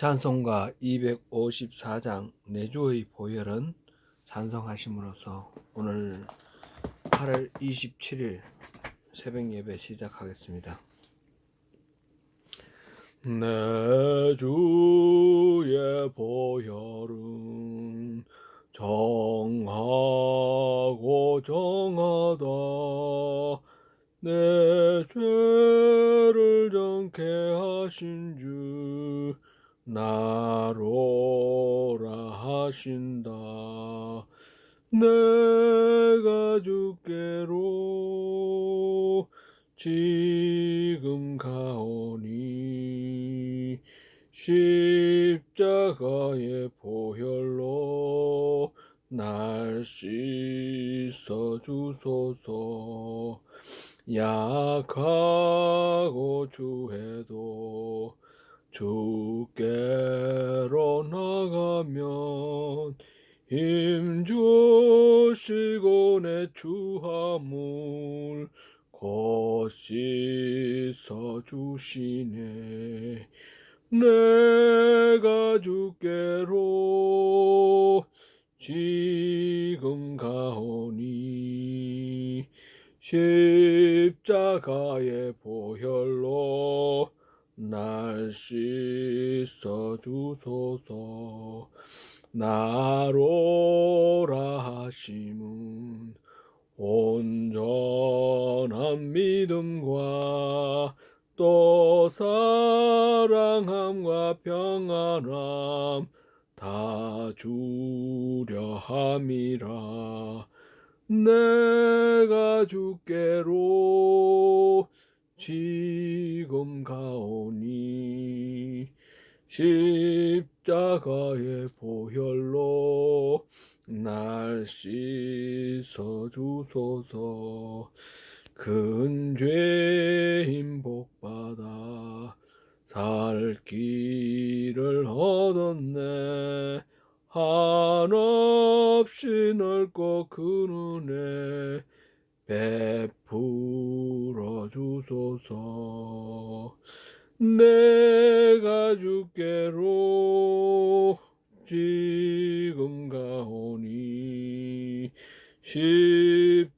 찬송가 254장 내주의 보혈은 찬송하심으로써 오늘 8월 27일 새벽 예배 시작하겠습니다. 내 주의 보혈은 정하고 정하다. 내 죄를 정케 하신 주 나로라 하신다. 내가 주께로 지금 가오니 십자가의 보혈로 날 씻어 주소서. 약하고 주해도 주께로 나가면 힘주시고 내 추함을 곧 씻어 주시네. 내가 주께로 지금 가오니 십자가의 보혈로 날 씻어 주소서. 나로라 하심은 온전한 믿음과 또 사랑함과 평안함 다 주려 함이라. 내가 주께로 지금 가오니 십자가의 보혈로 날 씻어 주소서. 큰 죄인 복받아 살 길을 얻었네. 한없이 넓고 큰 은혜 베풀어 주소서. 내가 주께로 지금 가오니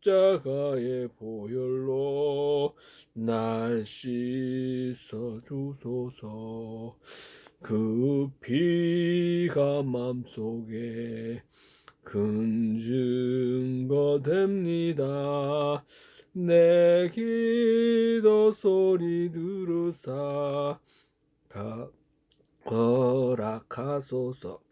십자가의 보혈로 날 씻어 주소서. 그 피가 맘속에 큰 증거 됩니다. 내 기도 소리 들으사 허락하소서.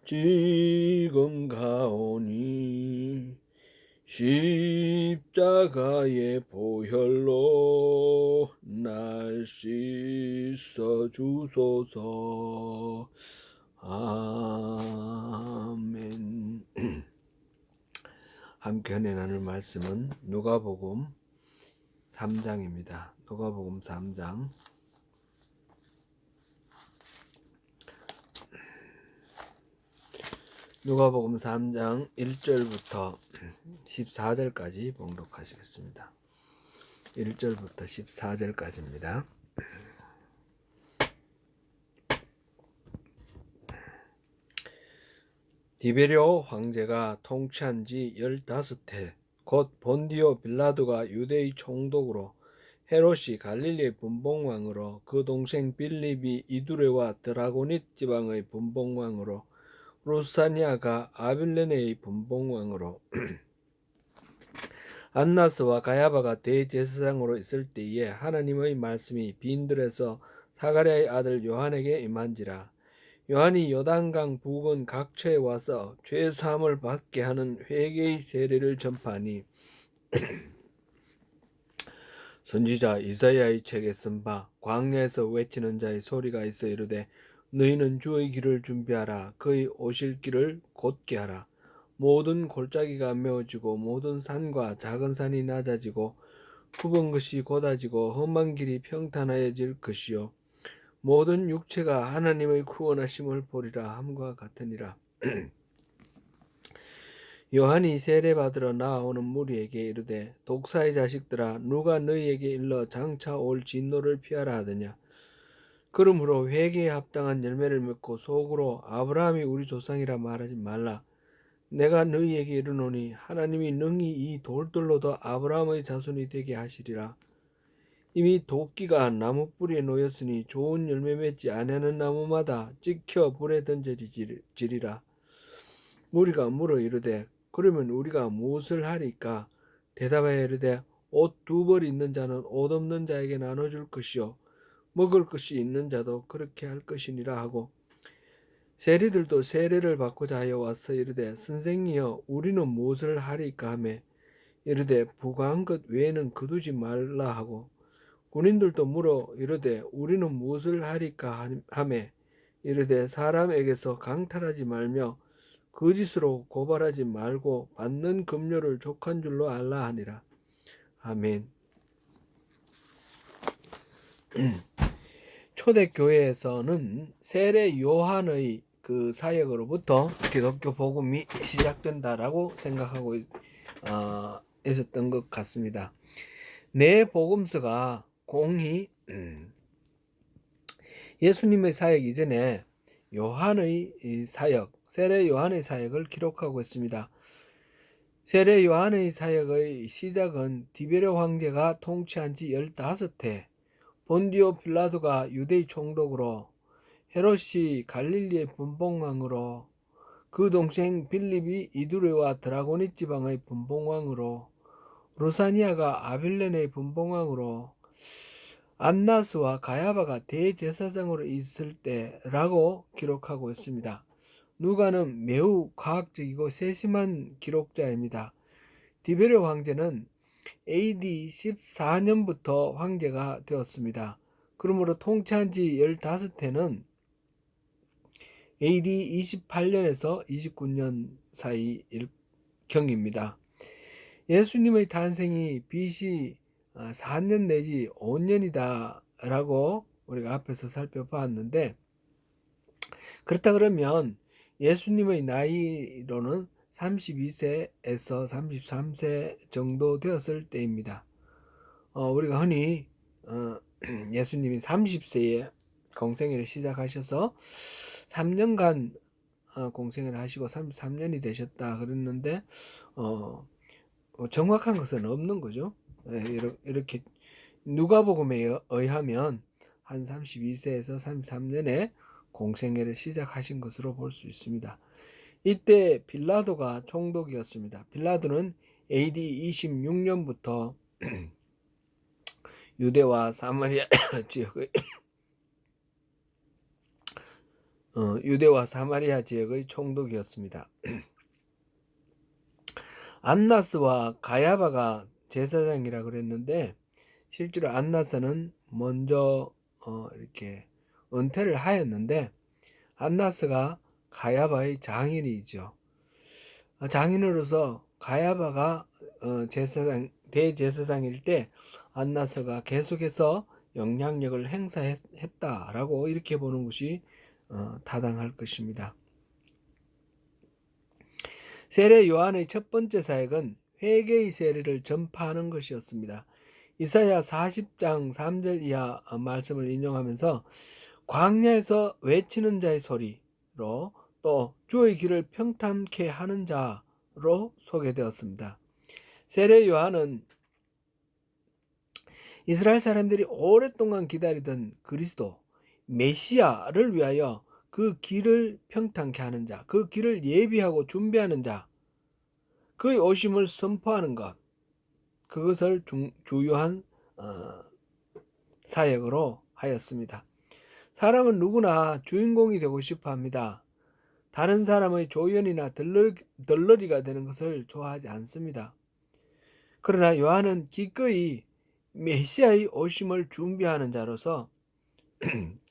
지금 가오니 십자가의 보혈로 날 씻어 주소서. 아멘. 함께 은혜 나눌 말씀은 누가복음 3장입니다. 누가복음 3장 누가복음 3장 1절부터 14절까지 봉독하시겠습니다. 1절부터 14절까지입니다. 디베리오 황제가 통치한 지 15해 곧 본디오 빌라도가 유대의 총독으로 헤롯이 갈릴리의 분봉왕으로 그 동생 빌립이 이두레와 드라고닛 지방의 분봉왕으로 루사니아가 아빌레네의 분봉왕으로 안나스와 가야바가 대제사장으로 있을 때에 하나님의 말씀이 빈들에서 사가랴의 아들 요한에게 임한지라. 요한이 요단강 부근 각처에 와서 죄 사함을 받게 하는 회개의 세례를 전파하니 선지자 이사야의 책에 쓴 바 광야에서 외치는 자의 소리가 있어 이르되 너희는 주의 길을 준비하라. 그의 오실 길을 곧게 하라. 모든 골짜기가 메워지고 모든 산과 작은 산이 낮아지고 굽은 것이 곧아지고 험한 길이 평탄하여질 것이요 모든 육체가 하나님의 구원하심을 보리라 함과 같으니라. 요한이 세례받으러 나아오는 무리에게 이르되 독사의 자식들아 누가 너희에게 일러 장차 올 진노를 피하라 하더냐. 그러므로 회개에 합당한 열매를 맺고 속으로 아브라함이 우리 조상이라 말하지 말라. 내가 너희에게 이르노니 하나님이 능히 이 돌들로도 아브라함의 자손이 되게 하시리라. 이미 도끼가 나무 뿌리에 놓였으니 좋은 열매 맺지 아니하는 나무마다 찍혀 불에 던져지리라. 무리가 물어 이르되 그러면 우리가 무엇을 하리까? 대답하여 이르되 옷 두 벌 있는 자는 옷 없는 자에게 나눠줄 것이요 먹을 것이 있는 자도 그렇게 할 것이니라 하고, 세리들도 세례를 받고자 하여 와서 이르되 선생이여 우리는 무엇을 하리까 하매 이르되 부과한 것 외에는 거두지 말라 하고, 군인들도 물어 이르되 우리는 무엇을 하리까 하매 이르되 사람에게서 강탈하지 말며 거짓으로 고발하지 말고 받는 급료를 족한 줄로 알라 하니라. 아멘. 초대교회에서는 세례 요한의 그 사역으로부터 기독교 복음이 시작된다라고 생각하고 있었던 것 같습니다. 내 복음서가 공히 예수님의 사역 이전에 요한의 사역, 세례 요한의 사역을 기록하고 있습니다. 세례 요한의 사역의 시작은 디베르 황제가 통치한 지 15해, 본디오 필라도가 유대의 총독으로, 헤롯이 갈릴리의 분봉왕으로, 그 동생 빌립이 이두레와 드라고니 지방의 분봉왕으로, 루사니아가 아빌레네의 분봉왕으로, 안나스와 가야바가 대제사장으로 있을 때라고 기록하고 있습니다. 누가는 매우 과학적이고 세심한 기록자입니다. 디베르 황제는 AD 14년부터 황제가 되었습니다. 그러므로 통치한 지 15해는 AD 28년에서 29년 사이 경입니다. 예수님의 탄생이 BC 4년 내지 5년이다 라고 우리가 앞에서 살펴봤는데, 그렇다 그러면 예수님의 나이로는 32세에서 33세 정도 되었을 때입니다. 우리가 흔히 예수님이 30세에 공생애를 시작하셔서 3년간 공생애를 하시고 33년이 되셨다 그랬는데 정확한 것은 없는 거죠. 이렇게 누가복음에 의하면 한 32세에서 33년에 공생애를 시작하신 것으로 볼 수 있습니다. 이때 빌라도가 총독이었습니다. 빌라도는 AD 26년부터 유대와 사마리아 지역의 총독이었습니다. 안나스와 가야바가 제사장이라 그랬는데 실제로 안나스는 먼저 이렇게 은퇴를 하였는데 안나스가 가야바의 장인이죠. 장인으로서 가야바가 대제사장일 때 안나스가 계속해서 영향력을 행사했다라고 이렇게 보는 것이 타당할 것입니다. 세례 요한의 첫 번째 사역은 회개의 세례를 전파하는 것이었습니다. 이사야 40장 3절 이하 말씀을 인용하면서 광야에서 외치는 자의 소리로 또 주의 길을 평탄케 하는 자로 소개되었습니다. 세례 요한은 이스라엘 사람들이 오랫동안 기다리던 그리스도 메시아를 위하여 그 길을 평탄케 하는 자, 그 길을 예비하고 준비하는 자, 그의 오심을 선포하는 것, 그것을 주요한 사역으로 하였습니다. 사람은 누구나 주인공이 되고 싶어 합니다. 다른 사람의 조연이나 덜러리가 되는 것을 좋아하지 않습니다. 그러나 요한은 기꺼이 메시아의 오심을 준비하는 자로서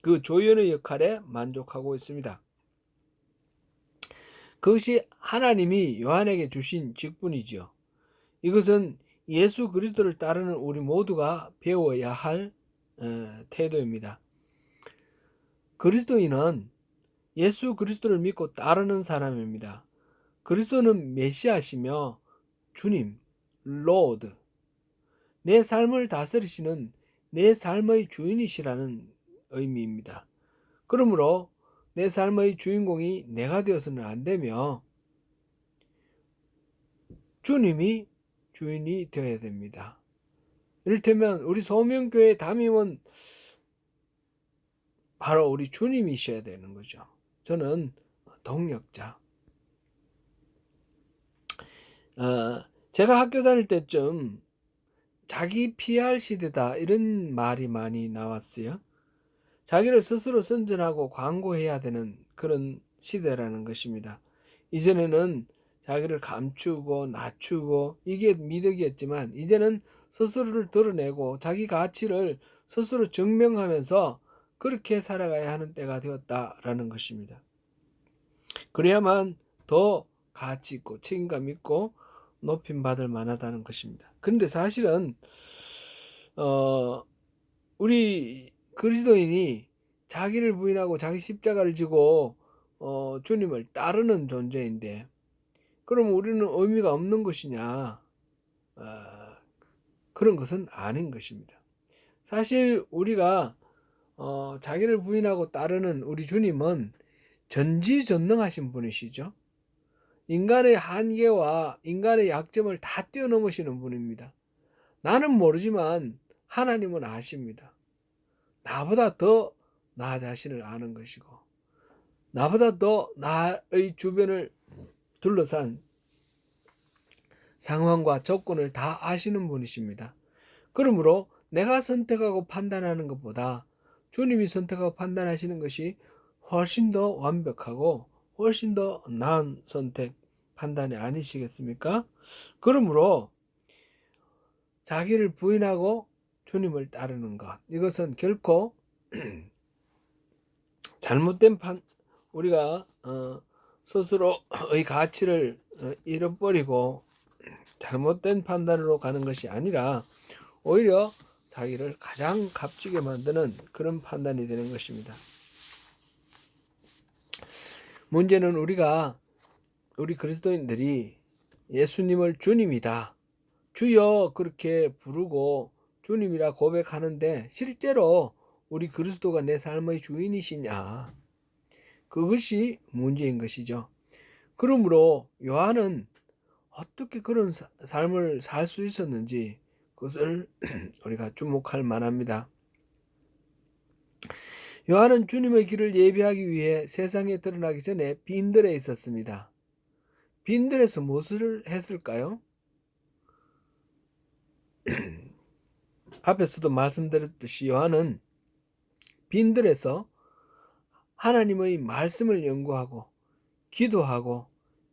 그 조연의 역할에 만족하고 있습니다. 그것이 하나님이 요한에게 주신 직분이죠. 이것은 예수 그리스도를 따르는 우리 모두가 배워야 할 태도입니다. 그리스도인은 예수 그리스도를 믿고 따르는 사람입니다. 그리스도는 메시아시며 주님, 로드, 내 삶을 다스리시는 내 삶의 주인이시라는 의미입니다. 그러므로 내 삶의 주인공이 내가 되어서는 안 되며 주님이 주인이 되어야 됩니다. 이를테면 우리 소명교회 담임은 바로 우리 주님이셔야 되는 거죠. 저는 동력자. 제가 학교 다닐 때쯤 자기 PR 시대다 이런 말이 많이 나왔어요. 자기를 스스로 선전하고 광고해야 되는 그런 시대라는 것입니다. 이전에는 자기를 감추고 낮추고 이게 미덕이었지만 이제는 스스로를 드러내고 자기 가치를 스스로 증명하면서 그렇게 살아가야 하는 때가 되었다라는 것입니다. 그래야만 더 가치 있고 책임감 있고 높임 받을 만하다는 것입니다. 그런데 사실은 우리 그리스도인이 자기를 부인하고 자기 십자가를 지고 주님을 따르는 존재인데 그럼 우리는 의미가 없는 것이냐? 그런 것은 아닌 것입니다. 사실 우리가 자기를 부인하고 따르는 우리 주님은 전지전능하신 분이시죠. 인간의 한계와 인간의 약점을 다 뛰어넘으시는 분입니다. 나는 모르지만 하나님은 아십니다. 나보다 더 나 자신을 아는 것이고 나보다 더 나의 주변을 둘러싼 상황과 조건을 다 아시는 분이십니다. 그러므로 내가 선택하고 판단하는 것보다 주님이 선택하고 판단하시는 것이 훨씬 더 완벽하고 훨씬 더 나은 선택, 판단이 아니시겠습니까? 그러므로 자기를 부인하고 주님을 따르는 것, 이것은 결코 잘못된 우리가 스스로의 가치를 잃어버리고 잘못된 판단으로 가는 것이 아니라 오히려 자기를 가장 값지게 만드는 그런 판단이 되는 것입니다. 문제는 우리 그리스도인들이 예수님을 주님이다, 주여 그렇게 부르고 주님이라 고백하는데 실제로 우리 그리스도가 내 삶의 주인이시냐, 그것이 문제인 것이죠. 그러므로 요한은 어떻게 그런 삶을 살 수 있었는지 그것을 우리가 주목할 만합니다. 요한은 주님의 길을 예비하기 위해 세상에 드러나기 전에 빈들에 있었습니다. 빈들에서 무엇을 했을까요? 앞에서도 말씀드렸듯이 요한은 빈들에서 하나님의 말씀을 연구하고 기도하고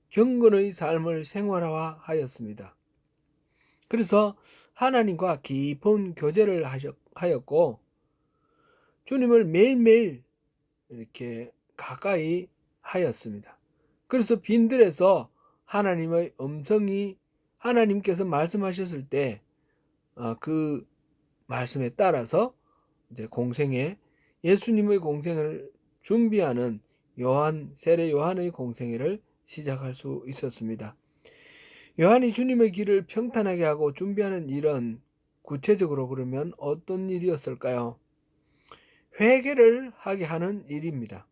경건의 삶을 생활화하였습니다. 그래서 하나님과 깊은 교제를 하였고 주님을 매일매일 이렇게 가까이 하였습니다. 그래서 빈들에서 하나님의 음성이, 하나님께서 말씀하셨을 때 그 말씀에 따라서 이제 공생애, 예수님의 공생을 준비하는 세례 요한의 공생애를 시작할 수 있었습니다. 요한이 주님의 길을 평탄하게 하고 준비하는 일은 구체적으로 그러면 어떤 일이었을까요? 회개를 하게 하는 일입니다.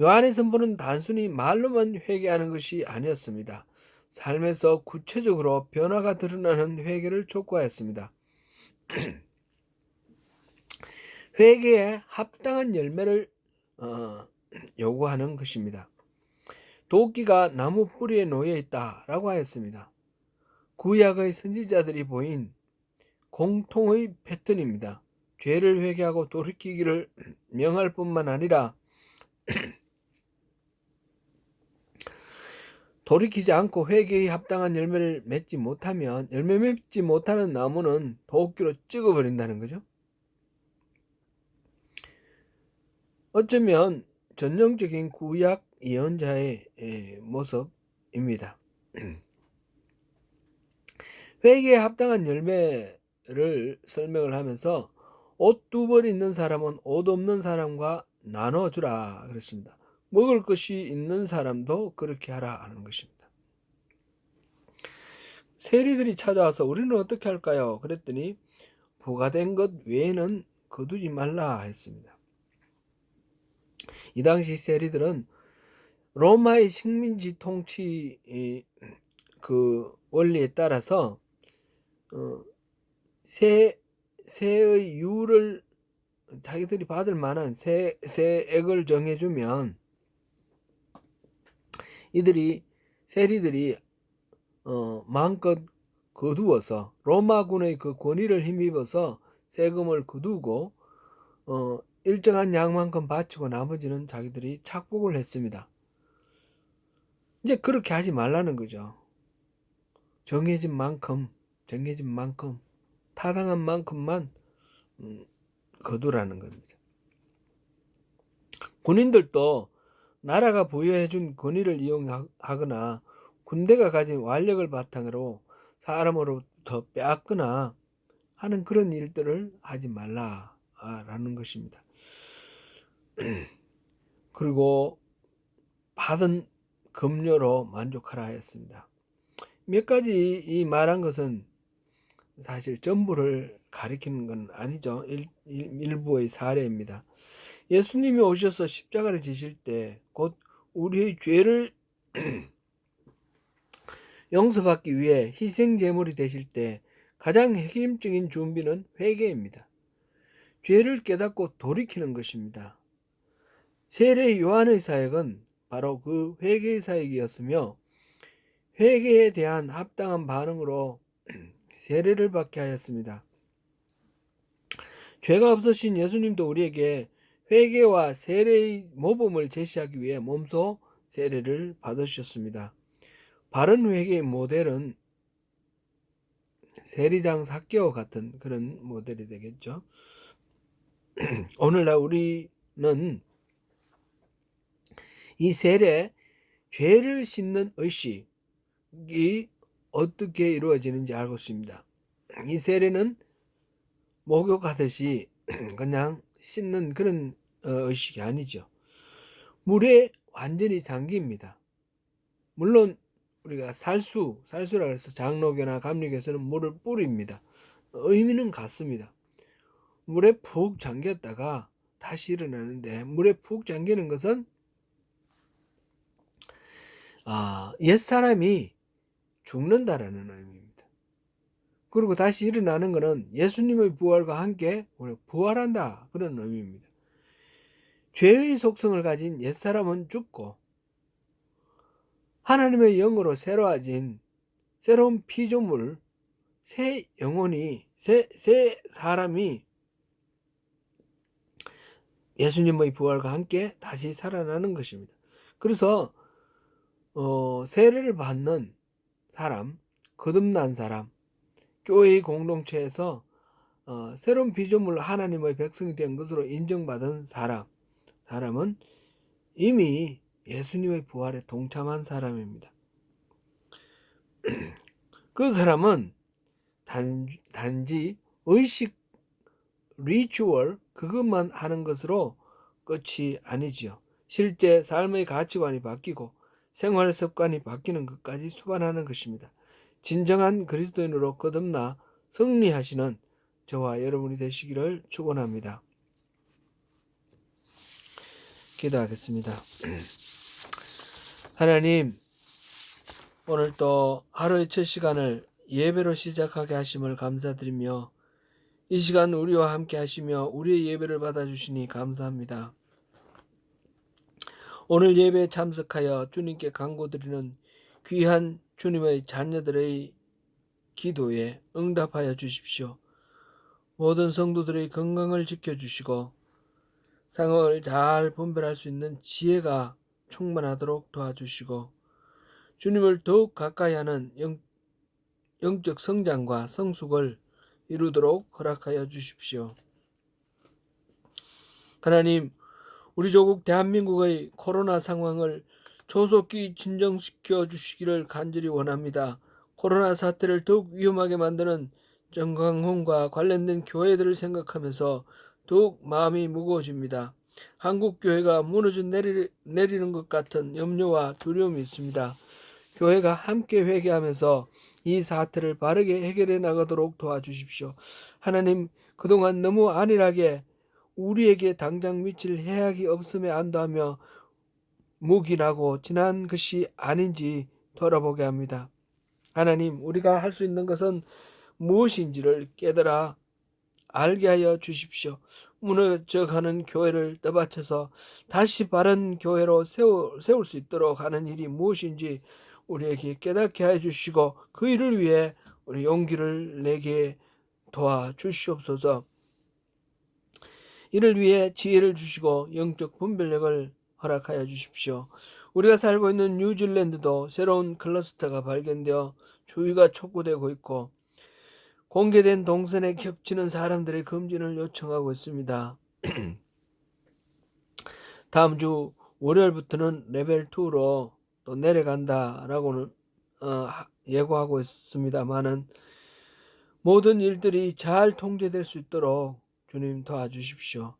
요한의 선포는 단순히 말로만 회개하는 것이 아니었습니다. 삶에서 구체적으로 변화가 드러나는 회개를 촉구하였습니다. 회개에 합당한 열매를 요구하는 것입니다. 도끼가 나무 뿌리에 놓여 있다라고 하였습니다. 구약의 선지자들이 보인 공통의 패턴입니다. 죄를 회개하고 돌이키기를 명할 뿐만 아니라 돌이키지 않고 회개에 합당한 열매를 맺지 못하면, 열매 맺지 못하는 나무는 도끼로 찍어버린다는 거죠. 어쩌면 전형적인 구약 예언자의 모습입니다. 회개에 합당한 열매를 설명을 하면서 옷 2벌 있는 사람은 옷 없는 사람과 나눠주라 그랬습니다. 먹을 것이 있는 사람도 그렇게 하라 하는 것입니다. 세리들이 찾아와서 우리는 어떻게 할까요? 그랬더니 부과된 것 외에는 거두지 말라 했습니다. 이 당시 세리들은 로마의 식민지 통치 그 원리에 따라서 세의 유를 자기들이 받을 만한 세액을 정해주면 세리들이 마음껏 거두어서 로마군의 그 권위를 힘입어서 세금을 거두고 일정한 양만큼 바치고 나머지는 자기들이 착복을 했습니다. 이제 그렇게 하지 말라는 거죠. 정해진 만큼 타당한 만큼만 거두라는 겁니다. 군인들도 나라가 부여해준 권위를 이용하거나 군대가 가진 완력을 바탕으로 사람으로부터 빼앗거나 하는 그런 일들을 하지 말라라는 것입니다. 그리고 받은 급료로 만족하라 했습니다. 몇 가지 이 말한 것은 사실 전부를 가리키는 건 아니죠. 일부의 사례입니다. 예수님이 오셔서 십자가를 지실 때 곧 우리의 죄를 용서받기 위해 희생제물이 되실 때 가장 핵심적인 준비는 회개입니다. 죄를 깨닫고 돌이키는 것입니다. 세례 요한의 사역은 바로 그 회개의 사역이었으며 회개에 대한 합당한 반응으로 세례를 받게 하였습니다. 죄가 없으신 예수님도 우리에게 회개와 세례의 모범을 제시하기 위해 몸소 세례를 받으셨습니다. 바른 회개의 모델은 세리장 삭개와 같은 그런 모델이 되겠죠. 오늘날 우리는 이 세례, 죄를 씻는 의식이 어떻게 이루어지는지 알고 있습니다. 이 세례는 목욕하듯이 그냥 씻는 그런 의식이 아니죠. 물에 완전히 잠깁니다. 물론 우리가 살수라 해서 장로교나 감리교에서는 물을 뿌립니다. 의미는 같습니다. 물에 푹 잠겼다가 다시 일어나는데, 물에 푹 잠기는 것은 옛사람이 죽는다라는 의미입니다. 그리고 다시 일어나는 것은 예수님의 부활과 함께 부활한다, 그런 의미입니다. 죄의 속성을 가진 옛사람은 죽고 하나님의 영으로 새로워진 새로운 피조물, 새 영혼이, 새 사람이 예수님의 부활과 함께 다시 살아나는 것입니다. 그래서 세례를 받는 사람, 거듭난 사람, 교회의 공동체에서 새로운 피조물 하나님의 백성이 된 것으로 인정받은 사람은 이미 예수님의 부활에 동참한 사람입니다. 그 사람은 단지 의식, 리추얼 그것만 하는 것으로 끝이 아니지요. 실제 삶의 가치관이 바뀌고 생활 습관이 바뀌는 것까지 수반하는 것입니다. 진정한 그리스도인으로 거듭나 승리하시는 저와 여러분이 되시기를 축원합니다. 기도하겠습니다. 하나님, 오늘 또 하루의 첫 시간을 예배로 시작하게 하심을 감사드리며 이 시간 우리와 함께 하시며 우리의 예배를 받아주시니 감사합니다. 오늘 예배에 참석하여 주님께 간구드리는 귀한 주님의 자녀들의 기도에 응답하여 주십시오. 모든 성도들의 건강을 지켜주시고 상황을 잘 분별할 수 있는 지혜가 충만하도록 도와주시고 주님을 더욱 가까이 하는 영적 성장과 성숙을 이루도록 허락하여 주십시오. 하나님, 우리 조국 대한민국의 코로나 상황을 조속히 진정시켜 주시기를 간절히 원합니다. 코로나 사태를 더욱 위험하게 만드는 정강홍과 관련된 교회들을 생각하면서 더욱 마음이 무거워집니다. 한국 교회가 무너져 내리는 것 같은 염려와 두려움이 있습니다. 교회가 함께 회개하면서 이 사태를 바르게 해결해 나가도록 도와주십시오. 하나님, 그동안 너무 안일하게 우리에게 당장 미칠 해악이 없음에 안도하며 묵인하고 지난 것이 아닌지 돌아보게 합니다. 하나님, 우리가 할 수 있는 것은 무엇인지를 깨달아 알게 하여 주십시오. 무너져가는 교회를 떠받쳐서 다시 바른 교회로 세울 수 있도록 하는 일이 무엇인지 우리에게 깨닫게 해 주시고 그 일을 위해 우리 용기를 내게 도와주시옵소서. 이를 위해 지혜를 주시고 영적 분별력을 허락하여 주십시오. 우리가 살고 있는 뉴질랜드도 새로운 클러스터가 발견되어 주의가 촉구되고 있고 공개된 동선에 겹치는 사람들의 금진을 요청하고 있습니다. 다음 주 월요일부터는 레벨 2로 또 내려간다라고는 예고하고 있습니다만은 모든 일들이 잘 통제될 수 있도록 주님 도와주십시오.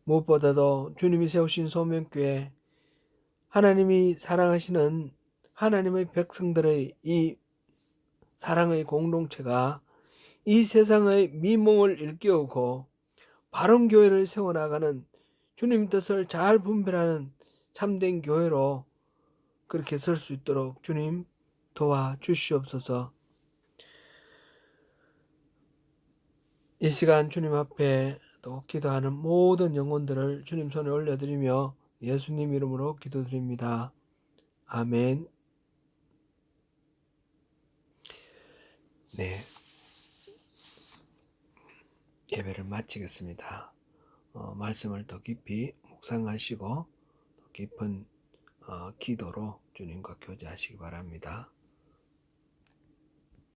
무엇보다도 주님이 세우신 소명교회, 하나님이 사랑하시는 하나님의 백성들의 이 사랑의 공동체가 이 세상의 미몽을 일깨우고 바른 교회를 세워나가는 주님 뜻을 잘 분별하는 참된 교회로 그렇게 설 수 있도록 주님 도와주시옵소서. 이 시간 주님 앞에 또 기도하는 모든 영혼들을 주님 손에 올려드리며 예수님 이름으로 기도드립니다. 아멘. 네, 예배를 마치겠습니다. 말씀을 더 깊이 묵상하시고 더 깊은 기도로 주님과 교제하시기 바랍니다.